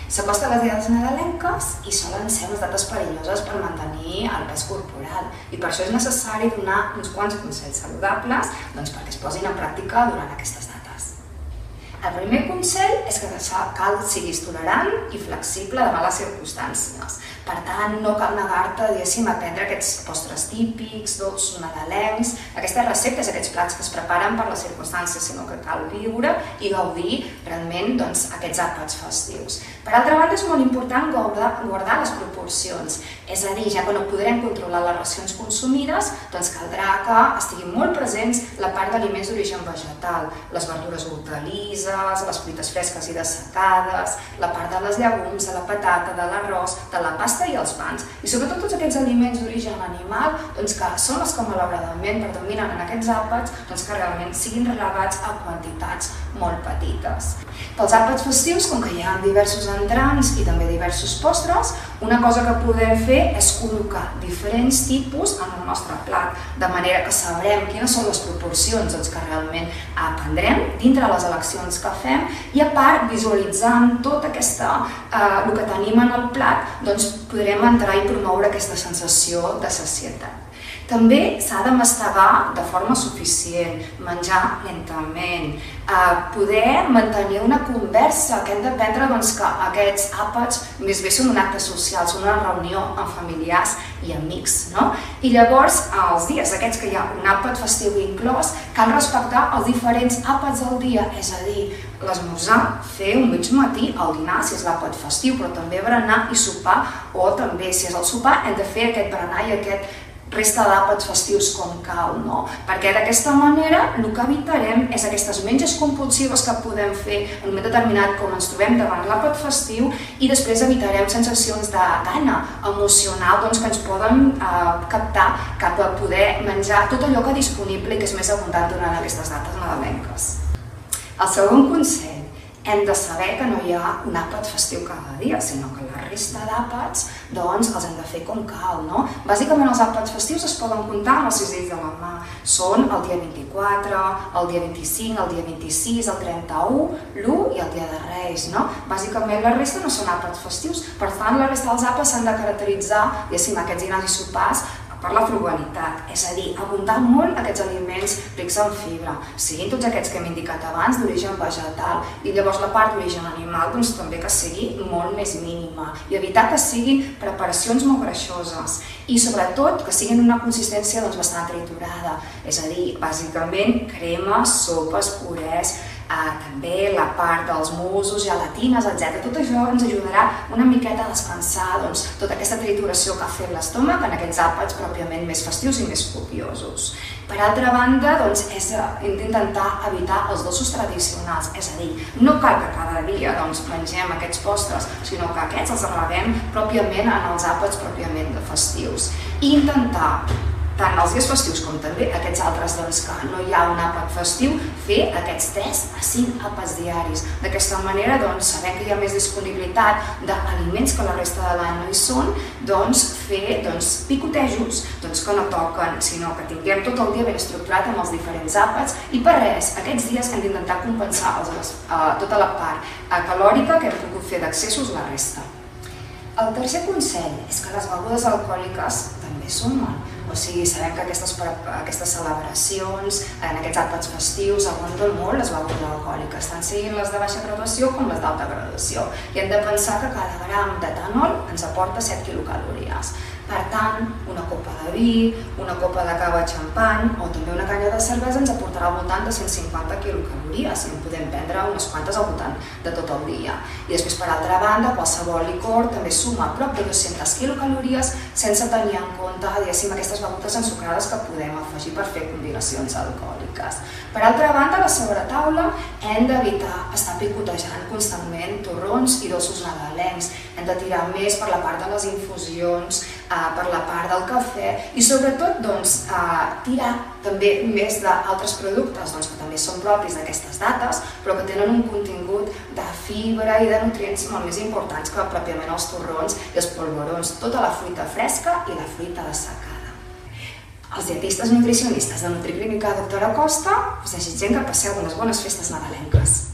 S'acosta a les diades nadalenques i solen ser unes dates perilloses per mantenir el pes corporal i per això és necessari donar uns quants consells saludables perquè es posin en pràctica durant aquestes dates. El primer consell és que cal siguis tolerant i flexible davant les circumstàncies. Per tant, no cal negar-te, a prendre aquests postres típics, dolços nadalencs, aquestes receptes, aquests plats que es preparen per les circumstàncies, sinó que cal viure i gaudir realment aquests àpats festius. Per altra banda, és molt important guardar les proporcions, és a dir, ja que no podrem controlar les racions consumides, caldrà que estiguin molt presents la part d'aliments d'origen vegetal, les verdures hortalisses, les fruites fresques i dessecades, la part de les llegums, de la patata, de l'arròs, de la pasta i els pans. I sobretot tots aquests aliments d'origen animal que són els que malauradament predominen en aquests àpats que realment siguin relegats a quantitats molt petites. Pels àpats festius, com que hi ha diversos entrants i també diversos postres, una cosa que podem fer és col·locar diferents tipus en el nostre plat, de manera que sabrem quines són les proporcions que realment prendrem dintre les eleccions que fem i a part, visualitzant tot el que tenim en el plat, podrem entrar i promoure aquesta sensació de sacietat. També s'ha de mastegar de forma suficient, menjar lentament, poder mantenir una conversa, que hem d'aprendre que aquests àpats més bé són un acte social, són una reunió amb familiars i amics. I llavors, els dies aquests que hi ha un àpat festiu inclòs, cal respectar els diferents àpats del dia, és a dir, l'esmorzar, fer un mig matí, el dinar, si és l'àpat festiu, però també berenar i sopar, o també, si és el sopar, hem de fer aquest berenar i aquest resta d'àpats festius com cal, perquè d'aquesta manera el que evitarem és aquestes menges compulsives que podem fer en un moment determinat com ens trobem davant l'àpat festiu i després evitarem sensacions de gana emocional que ens poden captar cap a poder menjar tot allò que és disponible i que és més abundant durant aquestes dates nadalenques. El segon consell, hem de saber que no hi ha un àpat festiu cada dia, sinó que la resta d'àpats els hem de fer com cal. Bàsicament els àpats festius es poden comptar amb els 6 dits de la mà. Són el dia 24, el dia 25, el dia 26, el 31, l'1 i el dia de Reis. Bàsicament la resta no són àpats festius, per tant la resta dels àpats s'han de caracteritzar, aquests dinars i sopars, per la frugalitat, és a dir, abundar molt aquests aliments rics en fibra, siguin tots aquests que hem indicat abans d'origen vegetal i llavors la part d'origen animal també que sigui molt més mínima i evitar que siguin preparacions molt greixoses i sobretot que siguin una consistència bastant triturada, és a dir, bàsicament cremes, sopes, purès, també la part dels musos, gelatines, etc. Tot això ens ajudarà una miqueta a descansar tota aquesta trituració que ha fet l'estómac en aquests àpats pròpiament més festius i més copiosos. Per altra banda, hem d'intentar evitar els dolços tradicionals, és a dir, no cal que cada dia mengem aquests postres, sinó que aquests els rebem pròpiament en els àpats pròpiament festius. I intentar tant els dies festius com també aquests altres que no hi ha un àpat festiu, fer aquests 3 a 5 àpats diaris. D'aquesta manera, sabent que hi ha més disponibilitat d'aliments que la resta de l'any no hi són, fer picotejos que no toquen, sinó que tinguem tot el dia ben estructurat amb els diferents àpats i per res, aquests dies hem d'intentar compensar tota la part calòrica que hem pogut fer d'accessos la resta. El tercer consell és que les begudes alcohòliques també sumen. O sigui, sabem que aquestes celebracions, en aquests àpats festius, aguanten molt les begudes alcohòliques, tant siguin les de baixa graduació com les d'alta graduació. I hem de pensar que cada gram d'etanol ens aporta 7 quilocalories. Per tant, una copa de vi, una copa de cava xampany o també una canya de cervesa ens aportarà al voltant de 150 quilocalories i en podem prendre unes quantes al voltant de tot el dia. I després, per altra banda, qualsevol licor també suma prop de 200 quilocalories sense tenir en compte, aquestes begudes ensucrades que podem afegir per fer combinacions alcohòliques. Per altra banda, a la sobretaula hem d'evitar estar picotejant constantment torrons i dolços nadalencs. Hem de tirar més per la part de les infusions, per la part del cafè i sobretot tirar també més d'altres productes que també són propis d'aquestes dates però que tenen un contingut de fibra i de nutrients molt més importants que pròpiament els torrons i els polvorons, tota la fruita fresca i la fruita dessecada. Els dietistes nutricionistes de Nutriclínica Doctora Costa us desitgem que passeu unes bones festes nadalenques.